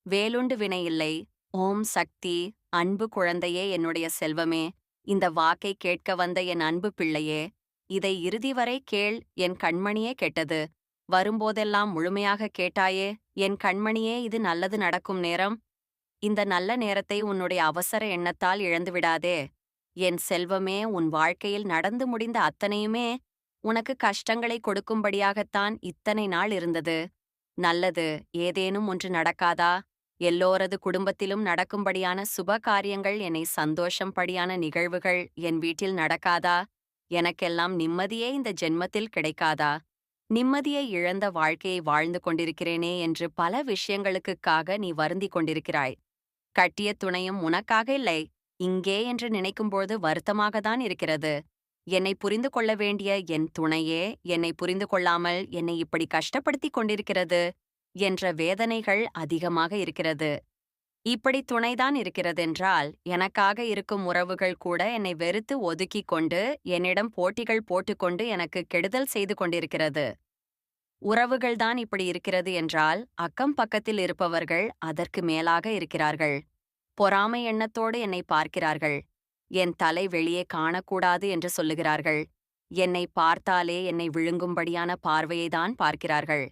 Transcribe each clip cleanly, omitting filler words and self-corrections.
வேலுண்டு வினையில்லை. ஓம் சக்தி. அன்பு குழந்தையே, என்னுடைய செல்வமே, இந்த வாக்கை கேட்க வந்த என் அன்பு பிள்ளையே, இதை இறுதி வரை கேள். என் கண்மணியே, கெட்டது வரும்போதெல்லாம் முழுமையாக கேட்டாயே. என் கண்மணியே, இது நல்லது நடக்கும் நேரம். இந்த நல்ல நேரத்தை உன்னுடைய அவசர எண்ணத்தால் இழந்துவிடாதே. என் செல்வமே, உன் வாழ்க்கையில் நடந்து முடிந்த அத்தனையுமே உனக்கு கஷ்டங்களை கொடுக்கும்படியாகத்தான் இத்தனை நாள் இருந்தது. நல்லது ஏதேனும் ஒன்று நடக்காதா? எல்லோரது குடும்பத்திலும் நடக்கும்படியான சுப காரியங்கள், என்னை சந்தோஷம்படியான நிகழ்வுகள் என் வீட்டில் நடக்காதா? எனக்கெல்லாம் நிம்மதியே இந்த ஜென்மத்தில் கிடைக்காதா? நிம்மதியை இழந்த வாழ்க்கையை வாழ்ந்து கொண்டிருக்கிறேனே என்று பல விஷயங்களுக்காக நீ வருந்திக் கொண்டிருக்கிறாய். கட்டிய துணையும் உனக்காக இல்லை, இங்கே என்று நினைக்கும்போது வருத்தமாகத்தான் இருக்கிறது. என்னை புரிந்து கொள்ள வேண்டிய என் துணையே என்னை புரிந்து கொள்ளாமல் என்னை இப்படி கஷ்டப்படுத்திக் கொண்டிருக்கிறது என்ற வேதனைகள் அதிகமாக இருக்கிறது. இப்படி துணைதான் இருக்கிறதென்றால், எனக்காக இருக்கும் உறவுகள் கூட என்னை வெறுத்து ஒதுக்கிக் கொண்டு, என்னிடம் போட்டிகள் போட்டுக்கொண்டு எனக்கு கெடுதல் செய்து கொண்டிருக்கிறது. உறவுகள்தான் இப்படி இருக்கிறது என்றால், அக்கம் பக்கத்தில் இருப்பவர்கள் அதற்கு மேலாக இருக்கிறார்கள். பொறாமை எண்ணத்தோடு என்னை பார்க்கிறார்கள். என் தலை வெளியே காணக்கூடாது என்று சொல்லுகிறார்கள். என்னை பார்த்தாலே என்னை விழுங்கும்படியான பார்வையைதான் பார்க்கிறார்கள்.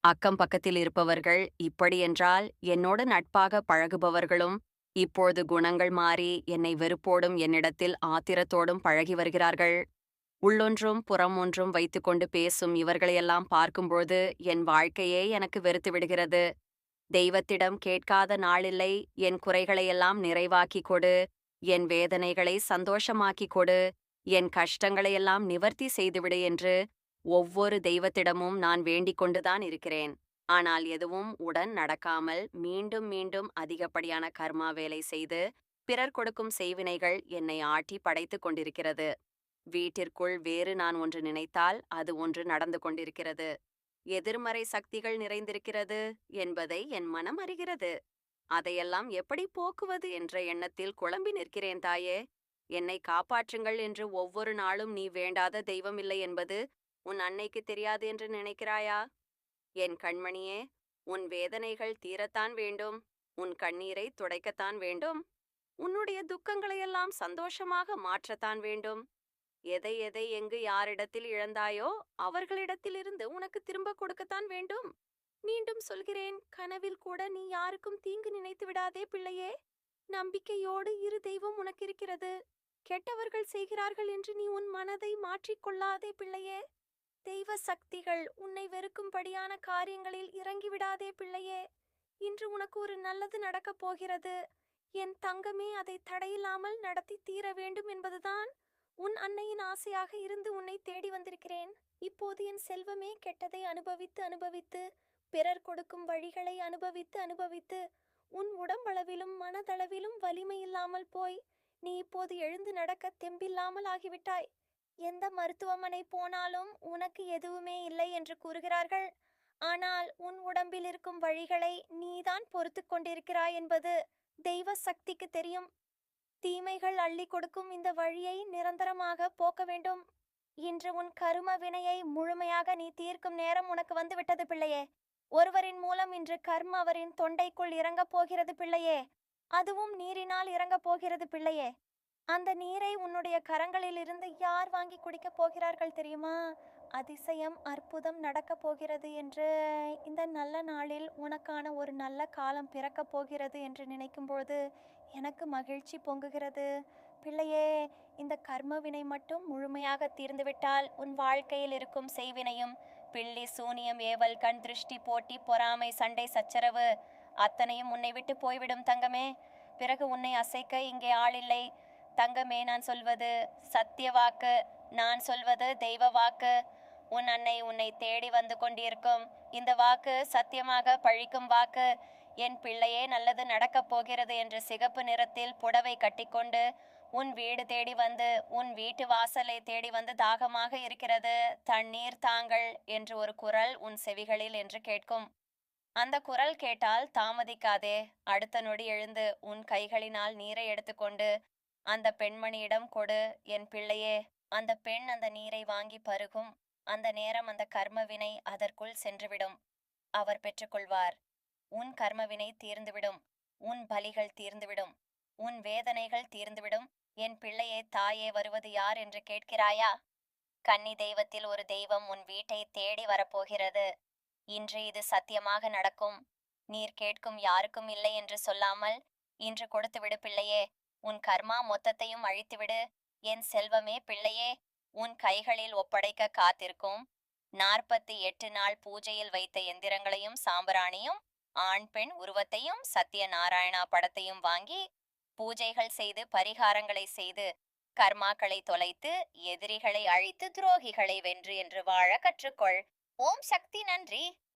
அக்கம் பக்கத்தில் இருப்பவர்கள் இப்படியென்றால், என்னோடு நட்பாக பழகுபவர்களும் இப்போது குணங்கள் மாறி என்னை வெறுப்போடும் என்னிடத்தில் ஆத்திரத்தோடும் பழகி வருகிறார்கள். உள்ளொன்றும் புறம் ஒன்றும் வைத்துக்கொண்டு பேசும் இவர்களையெல்லாம் பார்க்கும்போது என் வாழ்க்கையே எனக்கு வெறுத்து விடுகிறது. தெய்வத்திடம் கேட்காத நாளில்லை. என் குறைகளையெல்லாம் நிறைவாக்கிக் கொடு. என் வேதனைகளை சந்தோஷமாக்கிக் கொடு. என் கஷ்டங்களையெல்லாம் நிவர்த்தி செய்துவிடு என்று ஒவ்வொரு தெய்வத்திடமும் நான் வேண்டிக் கொண்டுதான் இருக்கிறேன். ஆனால் எதுவும் உடன் நடக்காமல் மீண்டும் மீண்டும் அதிகப்படியான கர்மா வேலை செய்து பிறர் கொடுக்கும் செய்வினைகள் என்னை ஆட்டி படைத்துக் கொண்டிருக்கிறது. வீட்டிற்குள் வேறு நான் ஒன்று நினைத்தால் அது ஒன்று நடந்து கொண்டிருக்கிறது. எதிர்மறை சக்திகள் நிறைந்திருக்கிறது என்பதை என் மனம் அறிகிறது. அதையெல்லாம் எப்படி போக்குவது என்ற எண்ணத்தில் குழம்பி நிற்கிறேன் தாயே. என்னை காப்பாற்றுங்கள் என்று ஒவ்வொரு நாளும் நீ வேண்டாத தெய்வம் இல்லை என்பது உன் அன்னைக்கு தெரியாது என்று நினைக்கிறாயா? என் கண்மணியே, உன் வேதனைகள் தீரத்தான் வேண்டும். உன் கண்ணீரை துடைக்கத்தான் வேண்டும். உன்னுடைய துக்கங்களையெல்லாம் சந்தோஷமாக மாற்றத்தான் வேண்டும். எதை எதை எங்கு யாரிடத்தில் இழந்தாயோ அவர்களிடத்திலிருந்து உனக்கு திரும்ப கொடுக்கத்தான் வேண்டும். மீண்டும் சொல்கிறேன், கனவில் கூட நீ யாருக்கும் தீங்கு நினைத்து விடாதே பிள்ளையே. நம்பிக்கையோடு இரு, தெய்வம் உனக்கு இருக்கிறது. கெட்டவர்கள் செய்கிறார்கள் என்று நீ உன் மனதை மாற்றிக்கொள்ளாதே பிள்ளையே. தெய்வ சக்திகள் உன்னை வெறுக்கும்படியான காரியங்களில் இறங்கிவிடாதே பிள்ளையே. இன்று உனக்கு ஒரு நல்லது நடக்கப் போகிறது. என் தங்கமே, அதை தடையில்லாமல் நடத்தி தீர வேண்டும் என்பதுதான் உன் அன்னையின் ஆசையாக இருந்து உன்னை தேடி வந்திருக்கிறேன். இப்போது என் செல்வமே, கெட்டதை அனுபவித்து அனுபவித்து, பிறர் கொடுக்கும் வழிகளை அனுபவித்து அனுபவித்து, உன் உடம்பளவிலும் மனதளவிலும் வலிமை இல்லாமல் போய் நீ இப்போது எழுந்து நடக்க தெம்பில்லாமல் ஆகிவிட்டாய். எந்த மருத்துவமனை போனாலும் உனக்கு எதுவுமே இல்லை என்று கூறுகிறார்கள். ஆனால் உன் உடம்பில் இருக்கும் வழிகளை நீதான் பொறுத்து கொண்டிருக்கிறாய் என்பது தெய்வ சக்திக்கு தெரியும். தீமைகள் அள்ளி கொடுக்கும் இந்த வழியை நிரந்தரமாக போக்க வேண்டும். இன்று உன் கரும வினையை முழுமையாக நீ தீர்க்கும் நேரம் உனக்கு வந்துவிட்டது பிள்ளையே. ஒருவரின் மூலம் இன்று கர்ம அவரின் தொண்டைக்குள் இறங்கப் போகிறது பிள்ளையே. அதுவும் நீரினால் இறங்கப் போகிறது பிள்ளையே. அந்த நீரை உன்னுடைய கரங்களில் இருந்து யார் வாங்கி குடிக்கப் போகிறார்கள் தெரியுமா? அதிசயம், அற்புதம் நடக்கப் போகிறது என்று, இந்த நல்ல நாளில் உனக்கான ஒரு நல்ல காலம் பிறக்கப் போகிறது என்று நினைக்கும்போது எனக்கு மகிழ்ச்சி பொங்குகிறது. பிள்ளையே, இந்த கர்மவினை மட்டும் முழுமையாக தீர்ந்துவிட்டால் உன் வாழ்க்கையில் இருக்கும் செய்வினையும், பில்லி சூனியம் ஏவல் கண் திருஷ்டி போட்டி பொறாமை சண்டை சச்சரவு அத்தனையும் உன்னை விட்டு போய்விடும் தங்கமே. பிறகு உன்னை அசைக்க இங்கே ஆளில்லை. தங்கமே, நான் சொல்வது சத்திய வாக்கு. நான் சொல்வது தெய்வ வாக்கு. உன் அன்னை உன்னை தேடி வந்து கொண்டிருக்கும். இந்த வாக்கு சத்தியமாக பழிக்கும் வாக்கு. என் பிள்ளையே, நல்லது நடக்கப் போகிறது என்று சிகப்பு நிறத்தில் புடவை கட்டிக்கொண்டு உன் வீடு தேடி வந்து, உன் வீட்டு வாசலை தேடி வந்து, தாகமாக இருக்கிறது, தண்ணீர் தாங்கள் என்று ஒரு குரல் உன் செவிகளில் என்று கேட்கும். அந்த குரல் கேட்டால் தாமதிக்காதே. அடுத்த நொடி எழுந்து உன் கைகளினால் நீரை எடுத்துக்கொண்டு அந்த பெண்மணியிடம் கொடு என் பிள்ளையே. அந்த பெண் அந்த நீரை வாங்கி பருகும். அந்த நேரம் அந்த கர்மவினை அதற்குள் சென்றுவிடும். அவர் பெற்றுக்கொள்வார். உன் கர்மவினை தீர்ந்துவிடும். உன் பலிகள் தீர்ந்துவிடும். உன் வேதனைகள் தீர்ந்துவிடும். என் பிள்ளையே, தாயே, வருவது யார் என்று கேட்கிறாயா? கன்னி தெய்வத்தில் ஒரு தெய்வம் உன் வீட்டை தேடி வரப்போகிறது. இன்று இது சத்தியமாக நடக்கும். நீர் கேட்கும் யாருக்கும் இல்லை என்று சொல்லாமல் இன்று கொடுத்துவிடு பிள்ளையே. உன் கர்மா மொத்தத்தையும் அழித்துவிடு. என் செல்வமே பிள்ளையே, உன் கைகளில் ஒப்படைக்க காத்திருக்கும் 48 நாள் பூஜையில் வைத்த எந்திரங்களையும் சாம்பிராணியும் ஆண் பெண் உருவத்தையும் சத்திய நாராயணா படத்தையும் வாங்கி பூஜைகள் செய்து பரிகாரங்களை செய்து கர்மாக்களை தொலைத்து எதிரிகளை அழித்து துரோகிகளை வென்று என்று வாழ கற்றுக்கொள். ஓம் சக்தி. நன்றி.